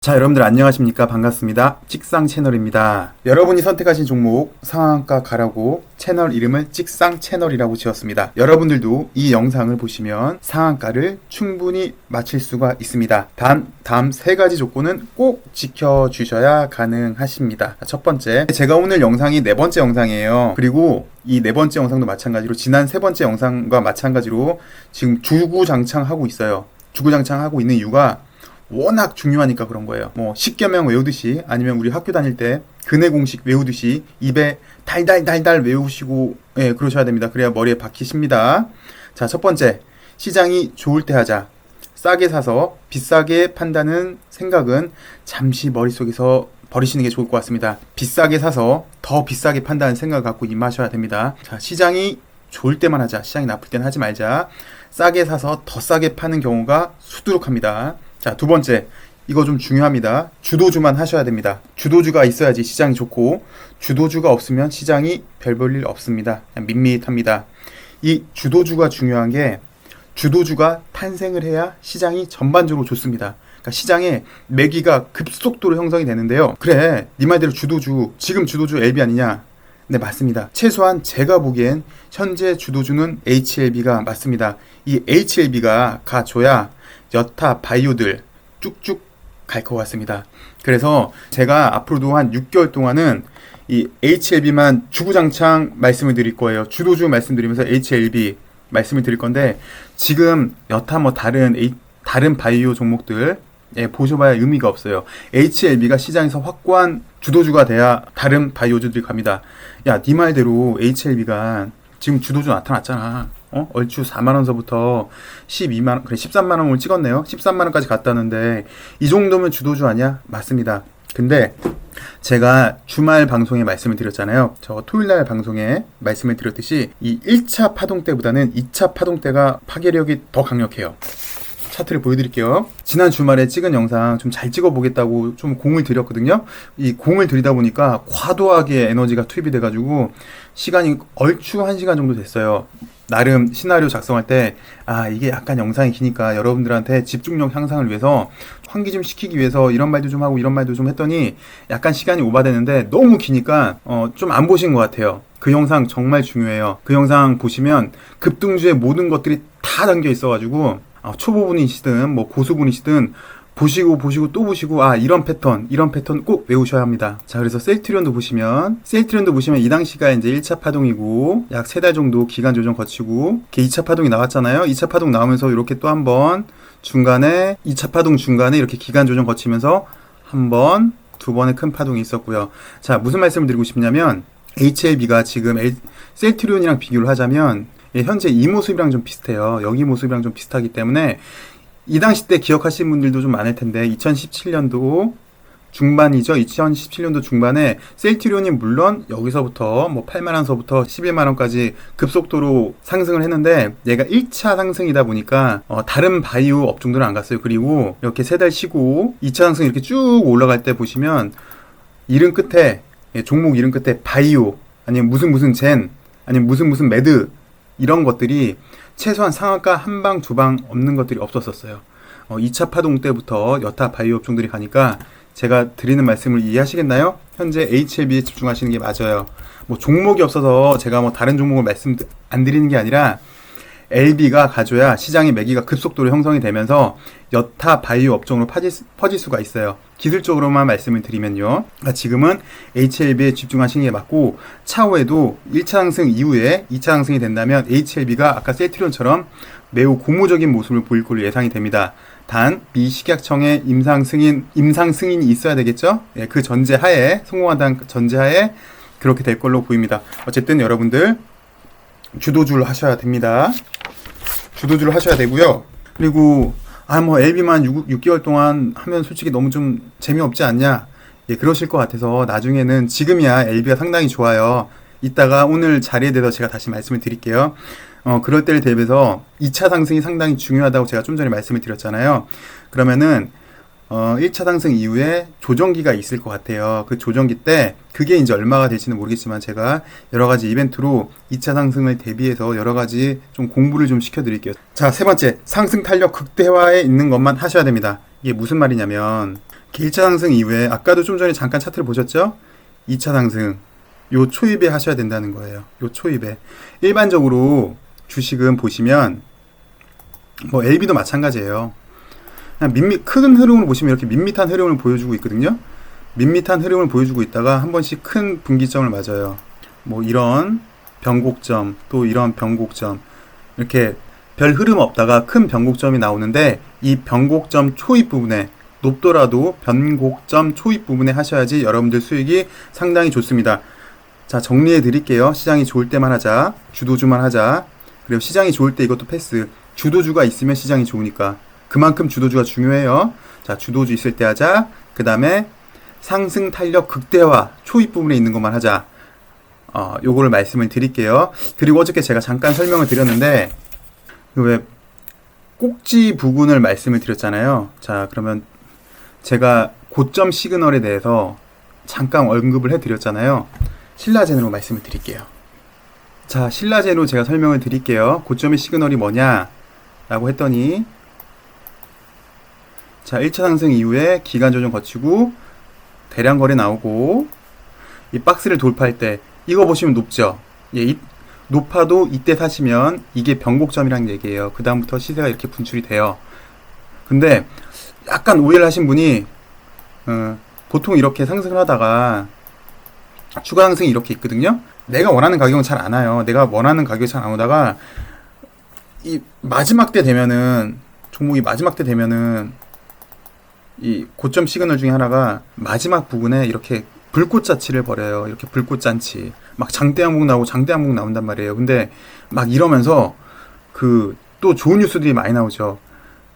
자, 여러분들 안녕하십니까? 반갑습니다. 찍상 채널입니다. 여러분이 선택하신 종목 상한가 가라고 채널 이름을 찍상 채널이라고 지었습니다. 여러분들도 이 영상을 보시면 상한가를 충분히 맞힐 수가 있습니다. 다음 세 가지 조건은 꼭 지켜주셔야 가능하십니다. 첫 번째, 제가 오늘 영상이 네 번째 영상이에요. 그리고 이 네 번째 영상도 마찬가지로 지난 세 번째 영상과 마찬가지로 지금 주구장창하고 있어요. 주구장창하고 있는 이유가 워낙 중요하니까 그런 거예요. 뭐 십계명 외우듯이 아니면 우리 학교 다닐 때 근해 공식 외우듯이 입에 달달달달 외우시고 그러셔야 됩니다. 그래야 머리에 박히십니다. 자, 첫 번째, 시장이 좋을 때 하자. 싸게 사서 비싸게 판다는 생각은 잠시 머릿속에서 버리시는 게 좋을 것 같습니다. 비싸게 사서 더 비싸게 판다는 생각을 갖고 임하셔야 됩니다. 자, 시장이 좋을 때만 하자. 시장이 나쁠 때는 하지 말자. 싸게 사서 더 싸게 파는 경우가 수두룩합니다. 자, 두 번째, 이거 좀 중요합니다. 주도주만 하셔야 됩니다. 주도주가 있어야지 시장이 좋고, 주도주가 없으면 시장이 별 볼 일 없습니다. 그냥 밋밋합니다. 이 주도주가 중요한 게, 주도주가 탄생을 해야 시장이 전반적으로 좋습니다. 그러니까 시장에 매기가 급속도로 형성이 되는데요. 그래, 네 말대로 주도주, 지금 주도주 LB 아니냐? 네, 맞습니다. 최소한 제가 보기엔 현재 주도주는 HLB가 맞습니다. 이 HLB가 가줘야 여타 바이오들 쭉쭉 갈 것 같습니다. 그래서 제가 앞으로도 한 6개월 동안은 이 HLB만 주구장창 말씀을 드릴 거예요. 주도주 말씀드리면서 HLB 말씀을 드릴 건데, 지금 여타 뭐 다른 바이오 종목들 보셔봐야 의미가 없어요. HLB가 시장에서 확고한 주도주가 돼야 다른 바이오주들이 갑니다. 야, 네 말대로 HLB가 지금 주도주 나타났잖아. 얼추 4만원서부터 12만원, 그래 13만원을 찍었네요. 13만원까지 갔다는데 이 정도면 주도주 아니야? 맞습니다. 근데 제가 주말 방송에 말씀을 드렸잖아요. 저 토요일날 방송에 말씀을 드렸듯이 이 1차 파동 때보다는 2차 파동 때가 파괴력이 더 강력해요. 차트를 보여드릴게요. 지난 주말에 찍은 영상 좀 잘 찍어보겠다고 좀 공을 들였거든요. 이 공을 들이다 보니까 과도하게 에너지가 투입이 돼가지고 시간이 얼추 1시간 정도 됐어요. 나름 시나리오 작성할 때 이게 약간 영상이 기니까 여러분들한테 집중력 향상을 위해서 환기 좀 시키기 위해서 이런 말도 좀 하고 이런 말도 좀 했더니 약간 시간이 오바되는데 너무 기니까 좀 안 보신 것 같아요. 그 영상 정말 중요해요. 그 영상 보시면 급등주의 모든 것들이 다 담겨 있어가지고 초보분이시든 뭐 고수분이시든 보시고 또 보시고 이런 패턴 꼭 외우셔야 합니다. 자, 그래서 셀트리온도 보시면 이 당시가 이제 1차 파동이고 약 3달 정도 기간 조정 거치고 이렇게 2차 파동이 나왔잖아요. 2차 파동 나오면서 이렇게 또 한 번 중간에 2차 파동 중간에 이렇게 기간 조정 거치면서 한 번, 두 번의 큰 파동이 있었고요. 자, 무슨 말씀을 드리고 싶냐면 HLB가 지금 셀트리온이랑 비교를 하자면 현재 이 모습이랑 좀 비슷해요. 여기 모습이랑 좀 비슷하기 때문에 이 당시 때 기억하시는 분들도 좀 많을 텐데 2017년도 중반이죠. 2017년도 중반에 셀트리온이 물론 여기서부터 뭐 8만원서부터 11만원까지 급속도로 상승을 했는데 얘가 1차 상승이다 보니까 다른 바이오 업종들은 안 갔어요. 그리고 이렇게 3달 쉬고 2차 상승 이렇게 쭉 올라갈 때 보시면 이름 끝에 종목 이름 끝에 바이오 아니면 무슨 젠 아니면 무슨 매드 이런 것들이 최소한 상한가 한 방, 두 방 없는 것들이 없었었어요. 2차 파동 때부터 여타 바이오 업종들이 가니까 제가 드리는 말씀을 이해하시겠나요? 현재 HLB에 집중하시는 게 맞아요. 뭐 종목이 없어서 제가 뭐 다른 종목을 말씀 안 드리는 게 아니라 LB가 가져야 시장의 매기가 급속도로 형성이 되면서 여타 바이오 업종으로 퍼질 수가 있어요. 기술적으로만 말씀을 드리면요. 지금은 HLB에 집중하시는 게 맞고 차후에도 1차 상승 이후에 2차 상승이 된다면 HLB가 아까 셀트리온처럼 매우 고무적인 모습을 보일 걸로 예상이 됩니다. 단 미식약청의 임상 승인이 있어야 되겠죠? 그 전제하에 성공한다는 전제하에 그렇게 될 걸로 보입니다. 어쨌든 여러분들 주도주를 하셔야 됩니다. 주도주를 하셔야 되고요. 그리고 뭐 LB만 6개월 동안 하면 솔직히 너무 좀 재미없지 않냐? 그러실 것 같아서 나중에는 지금이야 LB가 상당히 좋아요. 이따가 오늘 자리에 대해서 제가 다시 말씀을 드릴게요. 그럴 때를 대비해서 2차 상승이 상당히 중요하다고 제가 좀 전에 말씀을 드렸잖아요. 그러면은 1차 상승 이후에 조정기가 있을 것 같아요. 그 조정기 때 그게 이제 얼마가 될지는 모르겠지만 제가 여러 가지 이벤트로 2차 상승을 대비해서 여러 가지 좀 공부를 좀 시켜드릴게요. 자, 세 번째, 상승 탄력 극대화에 있는 것만 하셔야 됩니다. 이게 무슨 말이냐면 1차 상승 이후에 아까도 좀 전에 잠깐 차트를 보셨죠? 2차 상승 요 초입에 하셔야 된다는 거예요. 요 초입에. 일반적으로 주식은 보시면 뭐 LB도 마찬가지예요. 그냥 큰 흐름을 보시면 이렇게 밋밋한 흐름을 보여주고 있거든요. 밋밋한 흐름을 보여주고 있다가 한 번씩 큰 분기점을 맞아요. 뭐 이런 변곡점, 또 이런 변곡점, 이렇게 별 흐름 없다가 큰 변곡점이 나오는데, 이 변곡점 초입 부분에, 높더라도 변곡점 초입 부분에 하셔야지 여러분들 수익이 상당히 좋습니다. 자, 정리해 드릴게요. 시장이 좋을 때만 하자, 주도주만 하자. 그리고 시장이 좋을 때 이것도 패스. 주도주가 있으면 시장이 좋으니까 그만큼 주도주가 중요해요. 자, 주도주 있을 때 하자. 그 다음에 상승 탄력 극대화 초입 부분에 있는 것만 하자. 요거를 말씀을 드릴게요. 그리고 어저께 제가 잠깐 설명을 드렸는데, 왜 꼭지 부분을 말씀을 드렸잖아요. 자, 그러면 제가 고점 시그널에 대해서 잠깐 언급을 해드렸잖아요. 신라젠으로 말씀을 드릴게요. 자, 신라젠으로 제가 설명을 드릴게요. 고점의 시그널이 뭐냐 라고 했더니, 자, 1차 상승 이후에 기간 조정 거치고 대량 거래 나오고 이 박스를 돌파할 때 이거 보시면 높죠. 예, 높아도 이때 사시면 이게 변곡점이라는 얘기예요. 그 다음부터 시세가 이렇게 분출이 돼요. 근데 약간 오해를 하신 분이 보통 이렇게 상승을 하다가 추가 상승이 이렇게 있거든요. 내가 원하는 가격은 잘 안 와요. 내가 원하는 가격이 잘 안 오다가 이 마지막 때 되면은, 종목이 마지막 때 되면은 이 고점 시그널 중에 하나가 마지막 부분에 이렇게 불꽃잔치를 벌여요. 이렇게 불꽃잔치. 막 장대 항목 나오고 장대 항목 나온단 말이에요. 근데 막 이러면서 또 좋은 뉴스들이 많이 나오죠.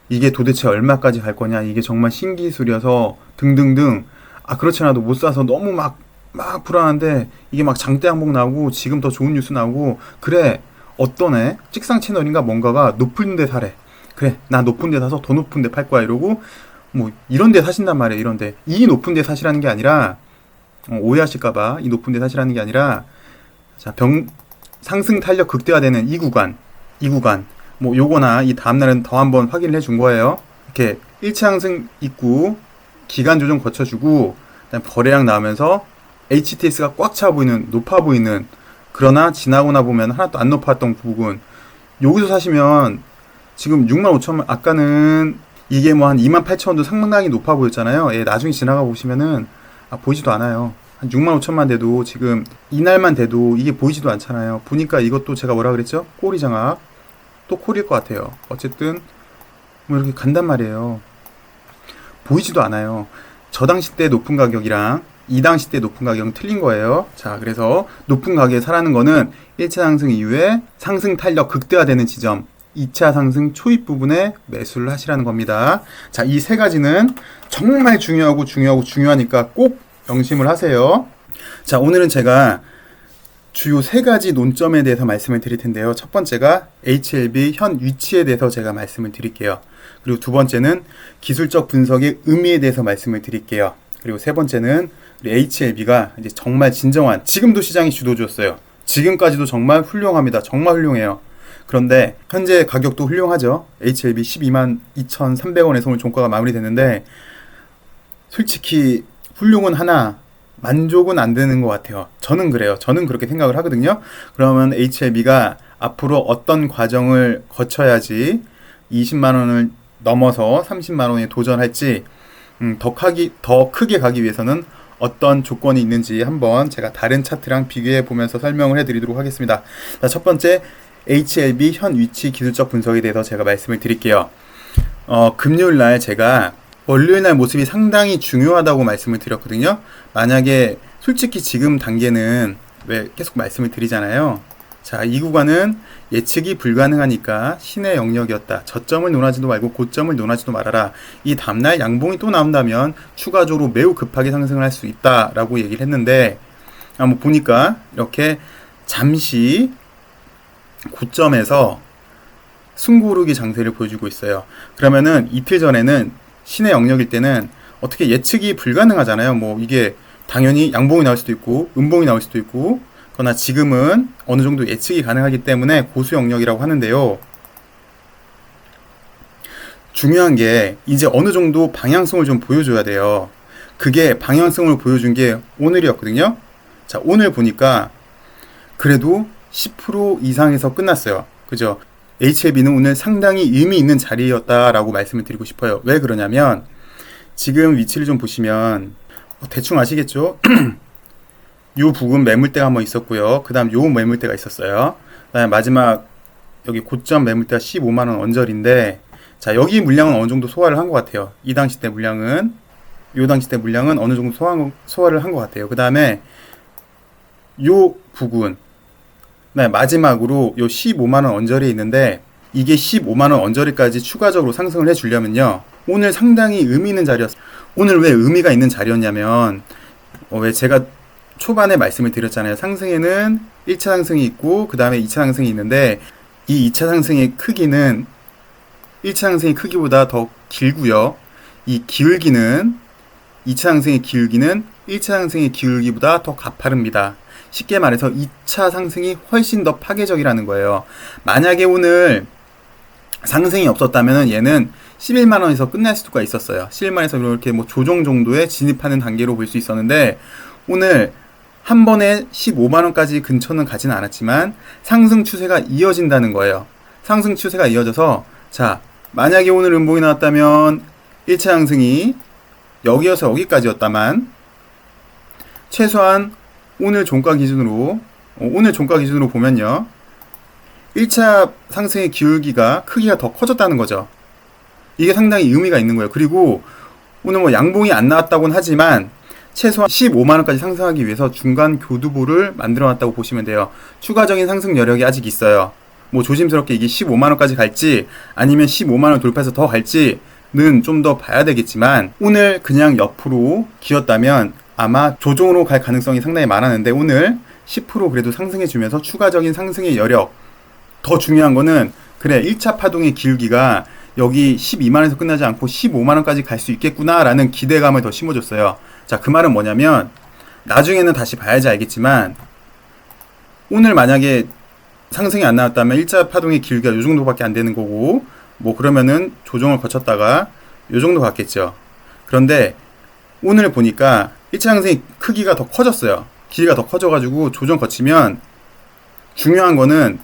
이게 도대체 얼마까지 갈 거냐, 이게 정말 신기술이어서 등등등. 그렇지 않아도 못 사서 너무 막 불안한데 이게 막 장대 항목 나오고 지금 더 좋은 뉴스 나오고, 그래 어떤 애 찍상 채널인가 뭔가가 높은 데 사래. 그래, 나 높은 데 사서 더 높은 데 팔 거야 이러고 뭐 이런 데 사신단 말이에요. 이런데 이 높은 데 사시라는 게 아니라, 오해하실까봐, 이 높은 데 사시라는 게 아니라, 자, 상승 탄력 극대화되는 이 구간, 뭐 요거나 이 다음날은 더 한번 확인을 해준 거예요. 이렇게 1차 상승 있고 기간 조정 거쳐주고 그다음 거래량 나오면서 HTS가 꽉 차 보이는, 높아 보이는, 그러나 지나고나 보면 하나도 안 높았던 부분, 여기서 사시면 지금 65,000원, 아까는 이게 뭐 한 28,000원도 상당히 높아 보였잖아요. 예, 나중에 지나가 보시면은 보이지도 않아요. 한 65,000만 돼도, 지금 이날만 돼도 이게 보이지도 않잖아요. 보니까 이것도 제가 뭐라 그랬죠? 꼬리 장악. 또 콜일 것 같아요. 어쨌든 뭐 이렇게 간단 말이에요. 보이지도 않아요. 저 당시 때 높은 가격이랑 이 당시 때 높은 가격은 틀린 거예요. 자, 그래서 높은 가격에 사라는 거는 1차 상승 이후에 상승 탄력 극대화되는 지점, 2차 상승 초입 부분에 매수를 하시라는 겁니다. 자, 이 세 가지는 정말 중요하니까 꼭 명심을 하세요. 자, 오늘은 제가 주요 세 가지 논점에 대해서 말씀을 드릴 텐데요. 첫 번째가 HLB 현 위치에 대해서 제가 말씀을 드릴게요. 그리고 두 번째는 기술적 분석의 의미에 대해서 말씀을 드릴게요. 그리고 세 번째는 우리 HLB가 이제 정말 진정한, 지금도 시장이 주도주였어요. 지금까지도 정말 훌륭합니다. 정말 훌륭해요. 그런데 현재 가격도 훌륭하죠. HLB 122,300원에서 오늘 종가가 마무리됐는데, 솔직히 훌륭은 하나 만족은 안 되는 것 같아요. 저는 그래요. 저는 그렇게 생각을 하거든요. 그러면 HLB가 앞으로 어떤 과정을 거쳐야지 20만원을 넘어서 30만원에 도전할지, 더 크게 가기 위해서는 어떤 조건이 있는지 한번 제가 다른 차트랑 비교해 보면서 설명을 해드리도록 하겠습니다. 자, 첫 번째 HLB 현 위치 기술적 분석에 대해서 제가 말씀을 드릴게요. 금요일 날 제가 월요일 날 모습이 상당히 중요하다고 말씀을 드렸거든요. 만약에 솔직히 지금 단계는 왜 계속 말씀을 드리잖아요. 자, 이 구간은 예측이 불가능하니까 신의 영역이었다. 저점을 논하지도 말고 고점을 논하지도 말아라. 이 다음날 양봉이 또 나온다면 추가적으로 매우 급하게 상승을 할 수 있다라고 얘기를 했는데, 한번 보니까 이렇게 잠시 고점에서 승부르기 장세를 보여주고 있어요. 그러면은 이틀 전에는 신의 영역일 때는 어떻게 예측이 불가능하잖아요. 뭐 이게 당연히 양봉이 나올 수도 있고 음봉이 나올 수도 있고, 그러나 지금은 어느 정도 예측이 가능하기 때문에 고수 영역이라고 하는데요. 중요한 게 이제 어느 정도 방향성을 좀 보여줘야 돼요. 그게 방향성을 보여준 게 오늘이었거든요. 자, 오늘 보니까 그래도 10% 이상에서 끝났어요. 그죠? HLB는 오늘 상당히 의미 있는 자리였다라고 말씀을 드리고 싶어요. 왜 그러냐면 지금 위치를 좀 보시면 대충 아시겠죠? 요 부분 매물대가 한번 있었고요. 그 다음 요 매물대가 있었어요. 그다음에 마지막 여기 고점 매물대가 15만원 언저리인데, 자, 여기 물량은 어느 정도 소화를 한 것 같아요. 이 당시 때 물량은, 요 당시 때 물량은 어느 정도 소화를 한 것 같아요. 그 다음에 요 부분, 네, 마지막으로 요 15만원 언저리에 있는데, 이게 15만원 언저리까지 추가적으로 상승을 해주려면요, 오늘 상당히 의미 있는 자리였어요. 오늘 왜 의미가 있는 자리였냐면, 왜 제가 초반에 말씀을 드렸잖아요. 상승에는 1차 상승이 있고 그 다음에 2차 상승이 있는데, 이 2차 상승의 크기는 1차 상승의 크기보다 더 길고요. 이 기울기는 2차 상승의 기울기는 1차 상승의 기울기보다 더 가파릅니다. 쉽게 말해서 2차 상승이 훨씬 더 파괴적이라는 거예요. 만약에 오늘 상승이 없었다면 얘는 11만원에서 끝날 수가 있었어요. 11만원에서 이렇게 뭐 조정 정도에 진입하는 단계로 볼 수 있었는데, 오늘 한 번에 15만원까지 근처는 가지는 않았지만 상승 추세가 이어진다는 거예요. 상승 추세가 이어져서, 자, 만약에 오늘 음봉이 나왔다면 1차 상승이 여기여서 여기까지였다만, 최소한 오늘 종가 기준으로 보면요, 1차 상승의 기울기가 크기가 더 커졌다는 거죠. 이게 상당히 의미가 있는 거예요. 그리고 오늘 뭐 양봉이 안 나왔다고는 하지만 최소한 15만원까지 상승하기 위해서 중간 교두보를 만들어 놨다고 보시면 돼요. 추가적인 상승 여력이 아직 있어요. 뭐 조심스럽게 이게 15만원까지 갈지 아니면 15만원 돌파해서 더 갈지는 좀 더 봐야 되겠지만, 오늘 그냥 옆으로 기었다면 아마 조정으로 갈 가능성이 상당히 많았는데, 오늘 10% 그래도 상승해 주면서 추가적인 상승의 여력, 더 중요한 거는, 그래, 1차 파동의 기울기가 여기 12만원에서 끝나지 않고 15만원까지 갈 수 있겠구나 라는 기대감을 더 심어줬어요. 자, 그 말은 뭐냐면, 나중에는 다시 봐야지 알겠지만, 오늘 만약에 상승이 안 나왔다면 1차 파동의 기울기가 요 정도밖에 안 되는 거고, 뭐 그러면은 조정을 거쳤다가 요 정도 갔겠죠. 그런데 오늘 보니까 1차 상승의 크기가 더 커졌어요. 길이가 더 커져가지고 조정 거치면, 중요한 거는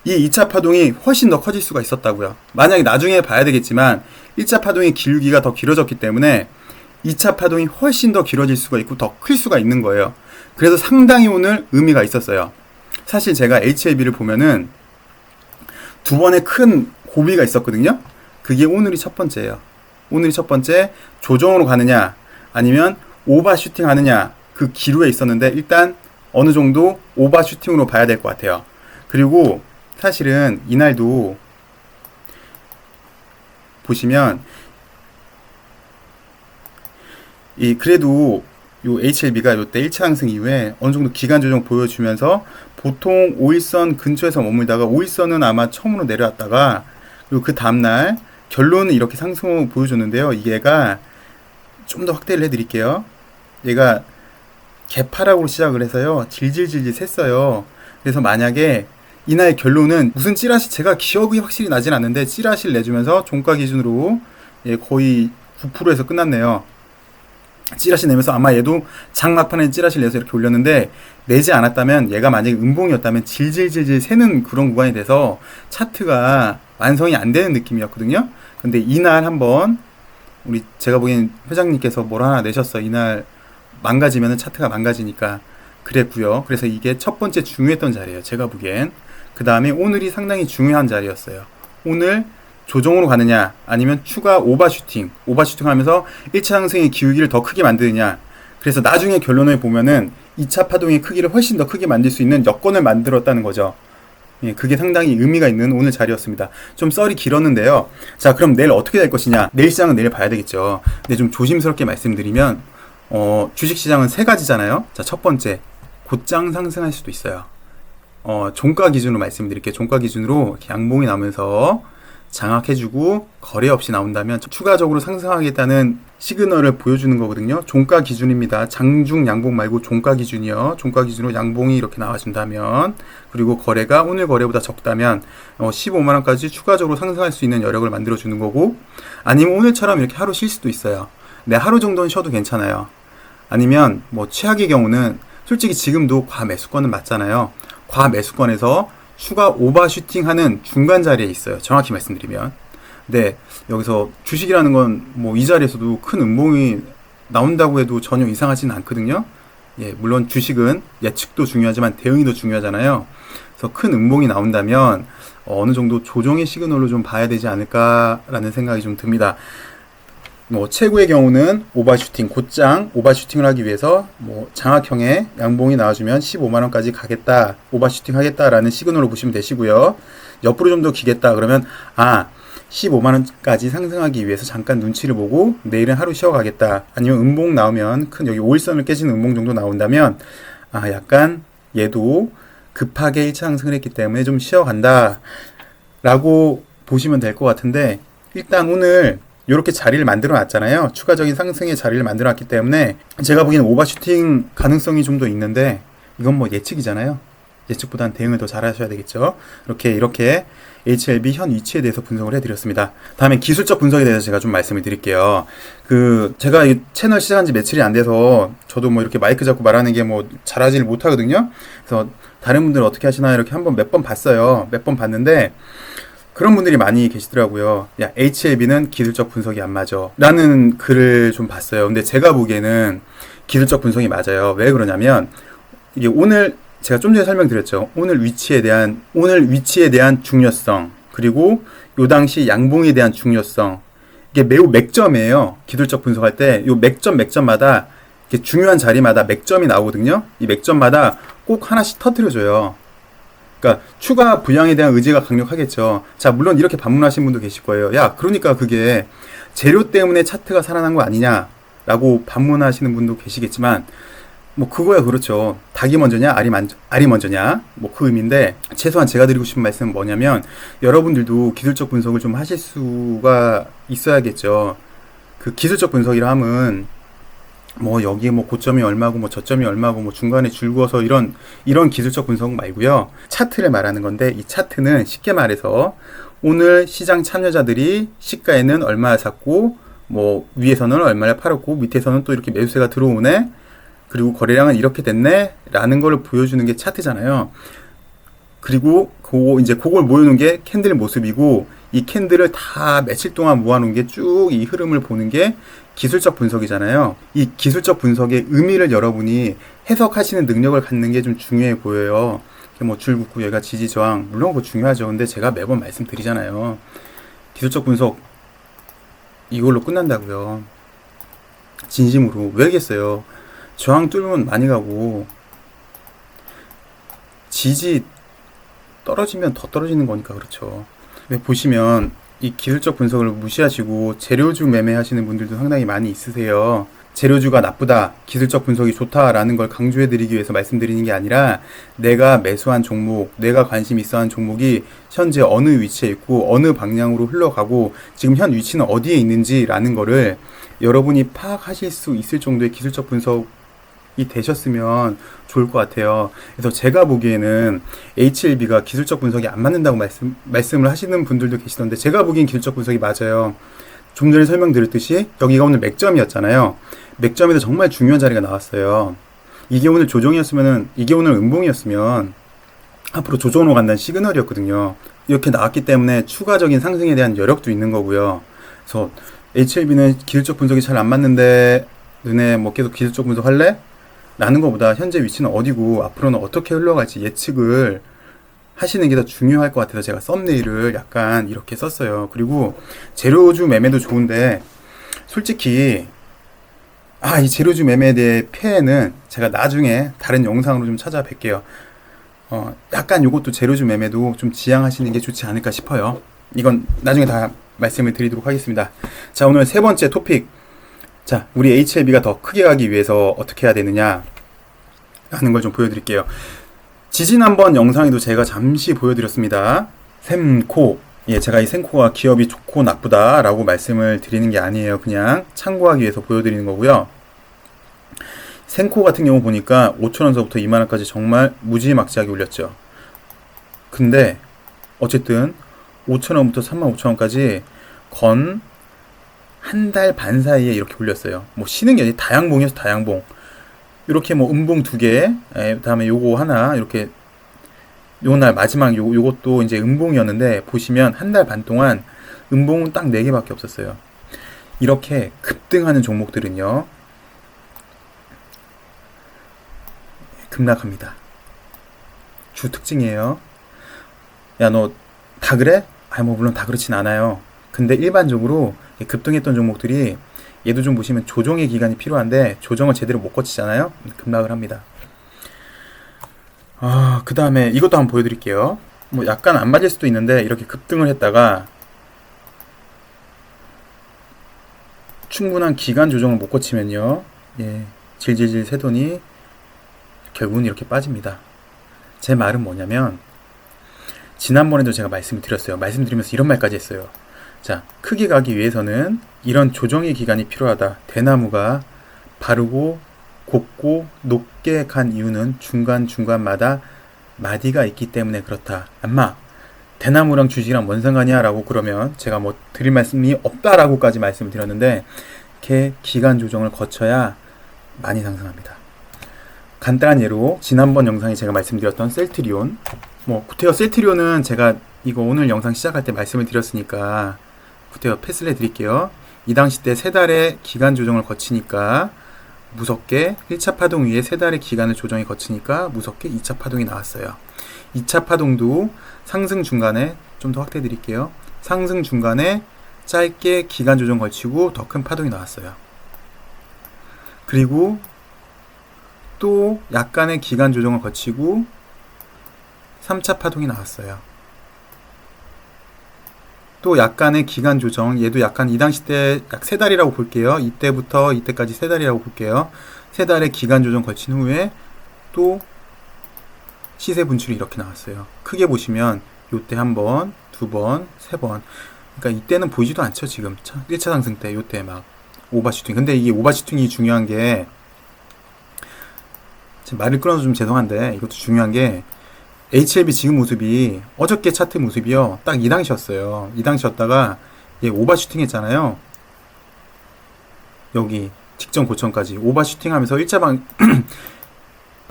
이 2차 파동이 훨씬 더 커질 수가 있었다고요. 만약에 나중에 봐야 되겠지만 1차 파동의 기울기가 더 길어졌기 때문에 2차 파동이 훨씬 더 길어질 수가 있고 더 클 수가 있는 거예요. 그래서 상당히 오늘 의미가 있었어요. 사실 제가 HLB를 보면은 두 번의 큰 고비가 있었거든요. 그게 오늘이 첫 번째예요. 오늘이 첫 번째, 조정으로 가느냐 아니면 오버슈팅 하느냐, 그 기로에 있었는데, 일단 어느 정도 오버슈팅으로 봐야 될 것 같아요. 그리고 사실은 이날도 보시면 그래도 요 HLB가 요때 1차 상승 이후에 어느 정도 기간 조정 보여주면서 보통 5일선 근처에서 머물다가 5일선은 아마 처음으로 내려왔다가, 그리고 그 다음날 결론은 이렇게 상승을 보여줬는데요. 얘가 좀 더 확대를 해드릴게요. 얘가 개파락으로 시작을 해서요, 질질질질 샜어요. 그래서 만약에 이날 결론은 무슨 찌라시, 제가 기억이 확실히 나진 않는데 찌라시를 내주면서 종가 기준으로 거의 9%에서 끝났네요. 찌라시 내면서 아마 얘도 장막판에 찌라시를 내서 이렇게 올렸는데, 내지 않았다면, 얘가 만약에 음봉이었다면 질질질질 새는 그런 구간이 돼서 차트가 완성이 안 되는 느낌이었거든요. 근데 이날 한번 제가 보기엔 회장님께서 뭘 하나 내셨어. 이날 망가지면 차트가 망가지니까 그랬고요. 그래서 이게 첫 번째 중요했던 자리예요, 제가 보기엔. 그 다음에 오늘이 상당히 중요한 자리였어요. 오늘 조정으로 가느냐 아니면 추가 오버슈팅 하면서 1차 상승의 기울기를 더 크게 만드느냐. 그래서 나중에 결론을 보면은 2차 파동의 크기를 훨씬 더 크게 만들 수 있는 여건을 만들었다는 거죠. 그게 상당히 의미가 있는 오늘 자리였습니다. 좀 썰이 길었는데요. 자, 그럼 내일 어떻게 될 것이냐. 내일 시장은 내일 봐야 되겠죠. 근데 좀 조심스럽게 말씀드리면, 주식시장은 세 가지잖아요. 자, 첫 번째, 곧장 상승할 수도 있어요. 종가 기준으로 말씀드릴게요. 종가 기준으로 양봉이 나오면서 장악해주고 거래 없이 나온다면 추가적으로 상승하겠다는 시그널을 보여주는 거거든요. 종가 기준입니다. 장중 양봉 말고 종가 기준이요. 종가 기준으로 양봉이 이렇게 나와준다면, 그리고 거래가 오늘 거래보다 적다면 15만원까지 추가적으로 상승할 수 있는 여력을 만들어주는 거고, 아니면 오늘처럼 이렇게 하루 쉴 수도 있어요. 네, 하루 정도는 쉬어도 괜찮아요. 아니면 뭐 최악의 경우는 솔직히 지금도 과매수권은 맞잖아요. 과매수권에서 추가 오버슈팅하는 중간 자리에 있어요. 정확히 말씀드리면. 네, 여기서 주식이라는 건 뭐 이 자리에서도 큰 음봉이 나온다고 해도 전혀 이상하지는 않거든요. 예, 물론 주식은 예측도 중요하지만 대응이 더 중요하잖아요. 그래서 큰 음봉이 나온다면 어느 정도 조정의 시그널로 좀 봐야 되지 않을까라는 생각이 좀 듭니다. 뭐 최고의 경우는 오버슈팅, 곧장 오버슈팅을 하기 위해서 뭐 장악형의 양봉이 나와주면 15만원까지 가겠다, 오버슈팅 하겠다라는 시그널로 보시면 되시고요. 옆으로 좀 더 기겠다 그러면 15만원까지 상승하기 위해서 잠깐 눈치를 보고 내일은 하루 쉬어가겠다. 아니면 음봉 나오면 큰 여기 5일선을 깨지는 음봉 정도 나온다면 약간 얘도 급하게 1차 상승을 했기 때문에 좀 쉬어간다 라고 보시면 될 것 같은데, 일단 오늘 이렇게 자리를 만들어 놨잖아요. 추가적인 상승의 자리를 만들어 놨기 때문에 제가 보기에는 오버슈팅 가능성이 좀 더 있는데, 이건 뭐 예측이잖아요. 예측보다는 대응을 더 잘 하셔야 되겠죠. 이렇게 HLB 현 위치에 대해서 분석을 해드렸습니다. 다음에 기술적 분석에 대해서 제가 좀 말씀을 드릴게요. 제가 이 채널 시작한 지 며칠이 안 돼서 저도 뭐 이렇게 마이크 잡고 말하는 게 뭐 잘하지를 못하거든요. 그래서 다른 분들 어떻게 하시나 이렇게 몇 번 봤어요. 몇 번 봤는데 그런 분들이 많이 계시더라고요. 야, HLB는 기술적 분석이 안 맞아 라는 글을 좀 봤어요. 근데 제가 보기에는 기술적 분석이 맞아요. 왜 그러냐면 이게 오늘 제가 좀 전에 설명드렸죠. 오늘 위치에 대한 중요성, 그리고 요 당시 양봉에 대한 중요성, 이게 매우 맥점이에요. 기술적 분석할 때 요 맥점마다 이렇게 중요한 자리마다 맥점이 나오거든요. 이 맥점마다 꼭 하나씩 터뜨려줘요. 그러니까 추가 부양에 대한 의지가 강력하겠죠. 자, 물론 이렇게 반문하신 분도 계실 거예요. 야, 그러니까 그게 재료 때문에 차트가 살아난 거 아니냐라고 반문하시는 분도 계시겠지만, 뭐 그거야 그렇죠. 닭이 먼저냐 알이 먼저냐 뭐 그 의미인데, 최소한 제가 드리고 싶은 말씀은 뭐냐면 여러분들도 기술적 분석을 좀 하실 수가 있어야겠죠. 그 기술적 분석이라 함은 뭐 여기에 뭐 고점이 얼마고 뭐 저점이 얼마고 뭐 중간에 줄 그어서 이런 기술적 분석 말고요. 차트를 말하는 건데, 이 차트는 쉽게 말해서 오늘 시장 참여자들이 시가에는 얼마에 샀고 뭐 위에서는 얼마에 팔았고 밑에서는 또 이렇게 매수세가 들어오네, 그리고 거래량은 이렇게 됐네 라는 걸 보여주는 게 차트잖아요. 그리고 그걸 모여놓은 게 캔들 모습이고, 이 캔들을 다 며칠 동안 모아놓은 게 쭉 이 흐름을 보는 게 기술적 분석이잖아요. 이 기술적 분석의 의미를 여러분이 해석하시는 능력을 갖는 게 좀 중요해 보여요. 뭐 줄긋고 얘가 지지 저항, 물론 그거 중요하죠. 근데 제가 매번 말씀드리잖아요. 기술적 분석 이걸로 끝난다고요. 진심으로. 왜겠어요? 저항 뚫으면 많이 가고 지지 떨어지면 더 떨어지는 거니까 그렇죠. 보시면 이 기술적 분석을 무시하시고 재료주 매매하시는 분들도 상당히 많이 있으세요. 재료주가 나쁘다, 기술적 분석이 좋다라는 걸 강조해드리기 위해서 말씀드리는 게 아니라, 내가 매수한 종목, 내가 관심 있어 한 종목이 현재 어느 위치에 있고 어느 방향으로 흘러가고 지금 현 위치는 어디에 있는지라는 거를 여러분이 파악하실 수 있을 정도의 기술적 분석이 되셨으면 좋을 것 같아요. 그래서 제가 보기에는 HLB가 기술적 분석이 안 맞는다고 말씀을 하시는 분들도 계시던데, 제가 보기엔 기술적 분석이 맞아요. 좀 전에 설명드렸듯이 여기가 오늘 맥점이었잖아요. 맥점에서 정말 중요한 자리가 나왔어요. 이게 오늘 이게 오늘 음봉이었으면 앞으로 조정으로 간다는 시그널이었거든요. 이렇게 나왔기 때문에 추가적인 상승에 대한 여력도 있는 거고요. 그래서 HLB는 기술적 분석이 잘 안 맞는데 너네 뭐 계속 기술적 분석 할래? 라는 것보다 현재 위치는 어디고 앞으로는 어떻게 흘러갈지 예측을 하시는 게 더 중요할 것 같아서 제가 썸네일을 약간 이렇게 썼어요. 그리고 재료주 매매도 좋은데 솔직히 이 재료주 매매에 대해 폐해는 제가 나중에 다른 영상으로 좀 찾아뵐게요. 약간 요것도 재료주 매매도 좀 지양하시는 게 좋지 않을까 싶어요. 이건 나중에 다 말씀을 드리도록 하겠습니다. 자, 오늘 세 번째 토픽. 자, 우리 HLB가 더 크게 가기 위해서 어떻게 해야 되느냐 라는 걸 좀 보여드릴게요. 지지난번 영상에도 제가 잠시 보여드렸습니다. 샘코 예, 제가 이 생코가 기업이 좋고 나쁘다라고 말씀을 드리는 게 아니에요. 그냥 참고하기 위해서 보여드리는 거고요. 생코 같은 경우 보니까 5,000원서부터 2만원까지 정말 무지막지하게 올렸죠. 근데 어쨌든 5,000원부터 35,000원까지 건 한 달 반 사이에 이렇게 올렸어요. 뭐 쉬는 게 아니라 다양봉이어서 다양봉. 이렇게 뭐 음봉 두 개, 그다음에 요거 하나 이렇게 요날 마지막 요것도 이제 음봉이었는데 보시면 한 달 반 동안 음봉은 딱 4개밖에 없었어요. 이렇게 급등하는 종목들은요. 급락합니다. 주 특징이에요. 야, 너 다 그래? 아, 뭐 물론 다 그렇진 않아요. 근데 일반적으로 급등했던 종목들이 얘도 좀 보시면 조정의 기간이 필요한데 조정을 제대로 못 거치잖아요. 급락을 합니다. 그 다음에 이것도 한번 보여드릴게요. 뭐 약간 안 맞을 수도 있는데 이렇게 급등을 했다가 충분한 기간 조정을 못 거치면요. 예, 질질질 새더니 결국은 이렇게 빠집니다. 제 말은 뭐냐면 지난번에도 제가 말씀을 드렸어요. 말씀드리면서 이런 말까지 했어요. 자, 크게 가기 위해서는 이런 조정의 기간이 필요하다. 대나무가 바르고 곱고 높게 간 이유는 중간중간마다 마디가 있기 때문에 그렇다. 엄마, 대나무랑 주식이랑 뭔 상관이야? 라고 그러면 제가 뭐 드릴 말씀이 없다라고까지 말씀을 드렸는데 이렇게 기간 조정을 거쳐야 많이 상승합니다. 간단한 예로 지난번 영상에 제가 말씀드렸던 셀트리온, 뭐 구테어 셀트리온은 제가 이거 오늘 영상 시작할 때 말씀을 드렸으니까 구테어 패스를 해드릴게요. 이 당시 때 3달의 기간 조정을 거치니까 무섭게 1차 파동 위에 3달의 기간을 조정이 거치니까 무섭게 2차 파동이 나왔어요. 2차 파동도 상승 중간에 좀 더 확대해 드릴게요. 상승 중간에 짧게 기간 조정 걸치고 더 큰 파동이 나왔어요. 그리고 또 약간의 기간 조정을 거치고 3차 파동이 나왔어요. 또 약간의 기간 조정, 얘도 약간 이 당시 때 약 3달이라고 볼게요. 이때부터 이때까지 3달이라고 볼게요. 3달의 기간 조정 거친 후에 또 시세 분출이 이렇게 나왔어요. 크게 보시면 요때 한 번, 두 번, 세 번. 그러니까 이때는 보이지도 않죠. 지금 1차 상승 때 요때 막 오버슈팅. 근데 이게 오버슈팅이 중요한 게 지금 말을 끊어서 좀 죄송한데 이것도 중요한 게 HLB 지금 모습이 어저께 차트 모습이요. 딱 이 당시였어요. 이 당시였다가 얘 오버슈팅 했잖아요. 여기 직전 고점까지 오버슈팅 하면서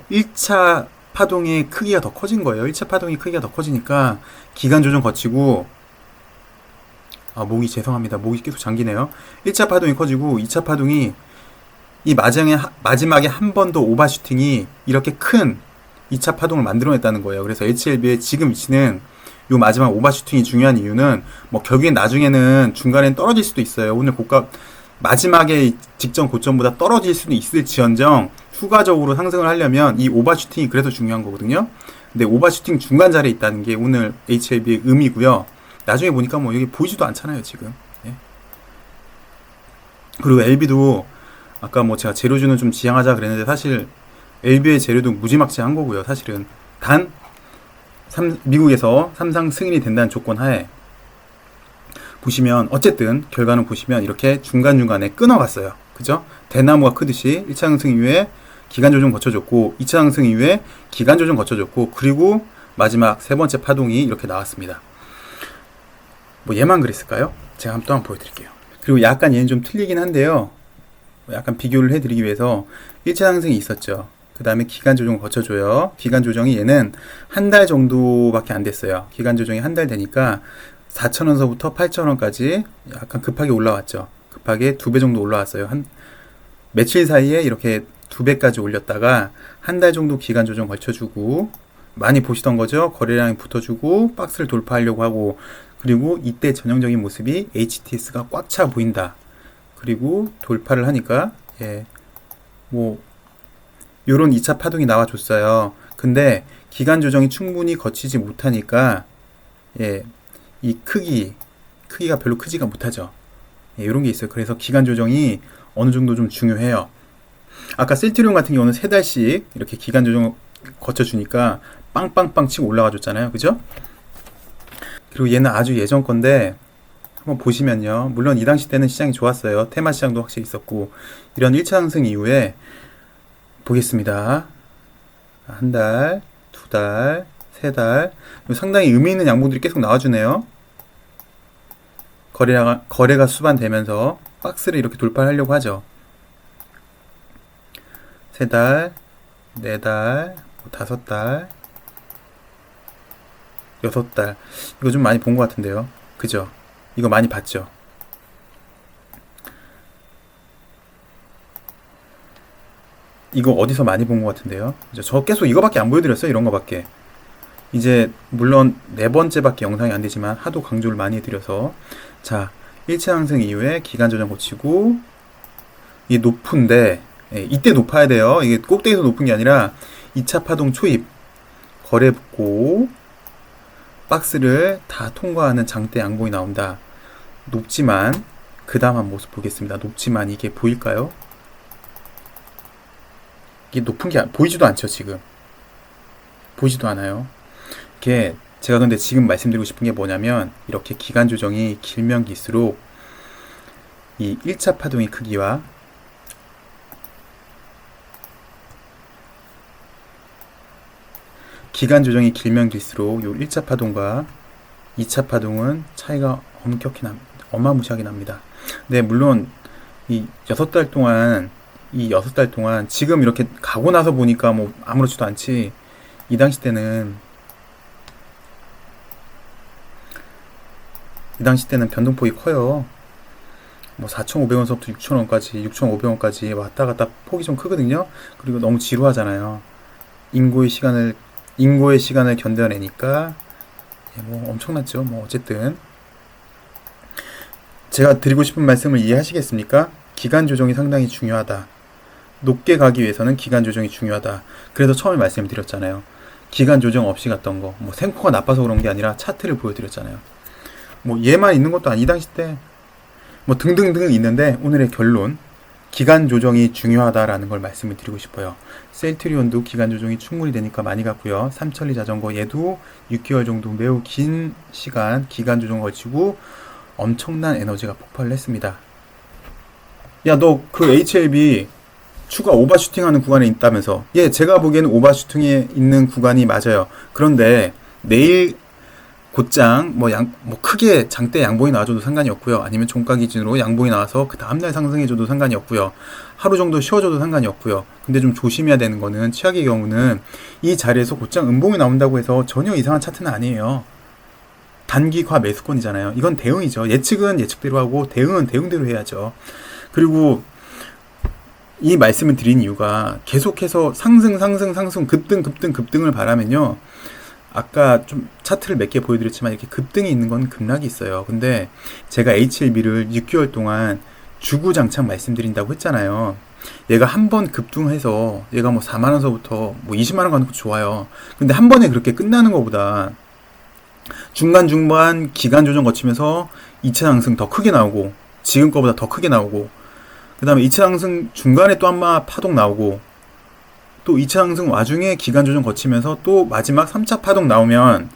1차 파동의 크기가 더 커진 거예요. 1차 파동의 크기가 더 커지니까 기간 조정 거치고 목이 죄송합니다. 목이 계속 잠기네요. 1차 파동이 커지고 2차 파동이 이 마지막에 한 번 더 오버슈팅이 이렇게 큰 2차 파동을 만들어냈다는 거예요. 그래서 HLB의 지금 위치는 요 마지막 오버슈팅이 중요한 이유는 뭐 결국엔 나중에는 중간엔 떨어질 수도 있어요. 오늘 고가 마지막에 직전 고점보다 떨어질 수는 있을지언정 추가적으로 상승을 하려면 이 오버슈팅이 그래서 중요한 거거든요. 근데 오버슈팅 중간 자리에 있다는 게 오늘 HLB의 의미고요. 나중에 보니까 뭐 여기 보이지도 않잖아요, 지금. 예. 그리고 LB도 아까 뭐 제가 재료주는 좀 지양하자 그랬는데 사실 LB의 재료도 무지막지한 거고요. 사실은 단 미국에서 3상 승인이 된다는 조건 하에 보시면 어쨌든 결과는 보시면 이렇게 중간중간에 끊어갔어요. 그죠? 대나무가 크듯이 1차 상승 이후에 기간 조정 거쳐줬고 2차 상승 이후에 기간 조정 거쳐줬고 그리고 마지막 세 번째 파동이 이렇게 나왔습니다. 뭐 얘만 그랬을까요? 제가 또 한번 보여드릴게요. 그리고 약간 얘는 좀 틀리긴 한데요. 약간 비교를 해드리기 위해서 1차 상승이 있었죠. 그 다음에 기간 조정을 거쳐줘요. 기간 조정이 얘는 한 달 정도밖에 안 됐어요. 기간 조정이 한 달 되니까 4,000원서부터 8,000원까지 약간 급하게 올라왔죠. 급하게 2배 정도 올라왔어요. 한 며칠 사이에 이렇게 2배까지 올렸다가 한 달 정도 기간 조정 걸쳐주고 많이 보시던 거죠. 거래량이 붙어주고 박스를 돌파하려고 하고 그리고 이때 전형적인 모습이 HTS가 꽉 차 보인다. 그리고 돌파를 하니까 뭐 요런 2차 파동이 나와줬어요. 근데 기간 조정이 충분히 거치지 못하니까 이 크기가 별로 크지가 못하죠. 요런 게 있어요. 그래서 기간 조정이 어느 정도 좀 중요해요. 아까 셀트리온 같은 경우는 3달씩 이렇게 기간 조정을 거쳐주니까 빵빵빵 치고 올라가 줬잖아요. 그죠? 그리고 얘는 아주 예전 건데 한번 보시면요. 물론 이 당시 때는 시장이 좋았어요. 테마 시장도 확실히 있었고 이런 1차 상승 이후에 보겠습니다. 한 달, 두 달, 세 달 상당히 의미 있는 양봉들이 계속 나와주네요. 거래가 수반되면서 박스를 이렇게 돌파하려고 하죠. 세 달, 네 달, 다섯 달, 여섯 달. 이거 좀 많이 본 것 같은데요. 그죠? 이거 많이 봤죠? 이거 어디서 많이 본 것 같은데요. 저 계속 이거밖에 안 보여드렸어요. 이런 거밖에. 이제 물론 네 번째밖에 영상이 안 되지만 하도 강조를 많이 해드려서 자 1차 상승 이후에 기간 조정 거치고 이게 높은데 이때 높아야 돼요. 이게 꼭대기에서 높은 게 아니라 2차 파동 초입 거래 붙고 박스를 다 통과하는 장대 양봉이 나온다. 높지만 그 다음 한 모습 보겠습니다. 높지만 이게 보일까요? 이게 높은 게 보이지도 않죠. 지금 보이지도 않아요. 이게 제가 근데 지금 말씀드리고 싶은 게 뭐냐면 이렇게 기간 조정이 길면 길수록 이 1차 파동의 크기와 기간 조정이 길면 길수록 요 1차 파동과 2차 파동은 차이가 엄격히 어마무시하게 납니다. 네, 물론 이 6달 동안 지금 이렇게 가고 나서 보니까 뭐 아무렇지도 않지 이 당시 때는 변동폭이 커요. 뭐 4,500원서부터 6,000원까지 6,500원까지 왔다 갔다 폭이 좀 크거든요. 그리고 너무 지루하잖아요. 인고의 시간을 견뎌내니까 뭐 엄청났죠. 뭐 어쨌든 제가 드리고 싶은 말씀을 이해하시겠습니까? 기간 조정이 상당히 중요하다. 높게 가기 위해서는 기간 조정이 중요하다. 그래서 처음에 말씀드렸잖아요. 기간 조정 없이 갔던 거, 뭐 생코가 나빠서 그런 게 아니라 차트를 보여드렸잖아요. 뭐 얘만 있는 것도 아니, 이 당시 때 뭐 등등등 있는데 오늘의 결론 기간 조정이 중요하다라는 걸 말씀을 드리고 싶어요. 셀트리온도 기간 조정이 충분히 되니까 많이 갔고요. 삼천리 자전거 얘도 6개월 정도 매우 긴 시간 기간 조정 걸치고 엄청난 에너지가 폭발을 했습니다. 야, 너 그 HLB 추가 오버슈팅하는 구간에 있다면서? 예, 제가 보기에는 오버슈팅에 있는 구간이 맞아요. 그런데 내일 곧장 뭐 크게 장대 양봉이 나와줘도 상관이 없고요. 아니면 종가 기준으로 양봉이 나와서 그 다음날 상승해줘도 상관이 없고요. 하루 정도 쉬어줘도 상관이 없고요. 근데 좀 조심해야 되는 거는 최악의 경우는 이 자리에서 곧장 음봉이 나온다고 해서 전혀 이상한 차트는 아니에요. 단기 과 매수권이잖아요. 이건 대응이죠. 예측은 예측대로 하고 대응은 대응대로 해야죠. 그리고 이 말씀을 드린 이유가 계속해서 상승 급등을 바라면요. 아까 좀 차트를 몇 개 보여드렸지만 이렇게 급등이 있는 건 급락이 있어요. 근데 제가 HLB를 6개월 동안 주구장창 말씀드린다고 했잖아요. 얘가 한 번 급등해서 얘가 뭐 4만원서부터 뭐 20만원 가는 거 좋아요. 근데 한 번에 그렇게 끝나는 것보다 중간중간 기간 조정 거치면서 2차 상승 더 크게 나오고 지금 거보다 더 크게 나오고 그 다음에 2차 상승 중간에 또 한번 파동 나오고 또 2차 상승 와중에 기간 조정 거치면서 또 마지막 3차 파동 나오면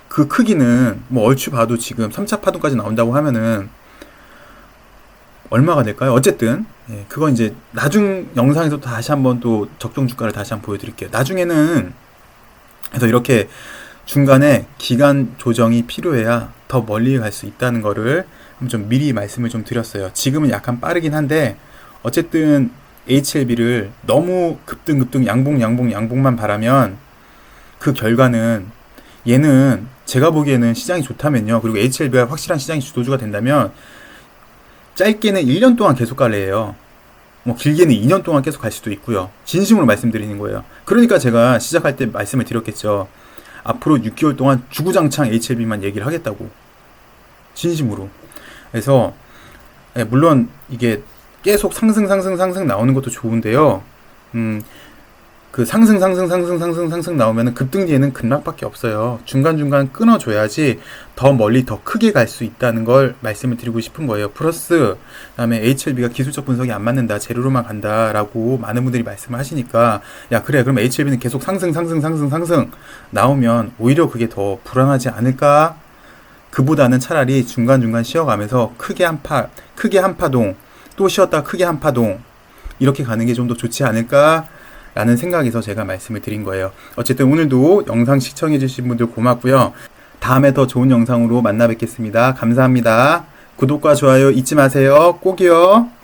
그 크기는 뭐 얼추 봐도 지금 3차 파동까지 나온다고 하면은 얼마가 될까요? 어쨌든 예, 그건 이제 나중 영상에서 다시 한번 또 적정 주가를 다시 한번 보여드릴게요. 나중에는 그래서 이렇게 중간에 기간 조정이 필요해야 더 멀리 갈 수 있다는 거를 좀 미리 말씀을 좀 드렸어요. 지금은 약간 빠르긴 한데 어쨌든 HLB를 너무 급등 양봉만 바라면 그 결과는 얘는 제가 보기에는 시장이 좋다면요. 그리고 HLB가 확실한 시장이 주도주가 된다면 짧게는 1년 동안 계속 갈래요. 뭐 길게는 2년 동안 계속 갈 수도 있고요. 진심으로 말씀드리는 거예요. 그러니까 제가 시작할 때 말씀을 드렸겠죠. 앞으로 6개월 동안 주구장창 HLB만 얘기를 하겠다고. 진심으로. 그래서 물론 이게 계속 상승 나오는 것도 좋은데요. 그 상승 나오면은 급등 뒤에는 급락밖에 없어요. 중간중간 끊어줘야지 더 멀리 더 크게 갈 수 있다는 걸 말씀을 드리고 싶은 거예요. 플러스 그다음에 HLB가 기술적 분석이 안 맞는다, 재료로만 간다라고 많은 분들이 말씀을 하시니까 야 그래 그럼 HLB는 계속 상승 나오면 오히려 그게 더 불안하지 않을까? 그보다는 차라리 중간중간 쉬어가면서 크게 한 파동, 또 쉬었다가 크게 한 파동, 이렇게 가는 게 좀 더 좋지 않을까라는 생각에서 제가 말씀을 드린 거예요. 어쨌든 오늘도 영상 시청해주신 분들 고맙고요. 다음에 더 좋은 영상으로 만나 뵙겠습니다. 감사합니다. 구독과 좋아요 잊지 마세요. 꼭이요.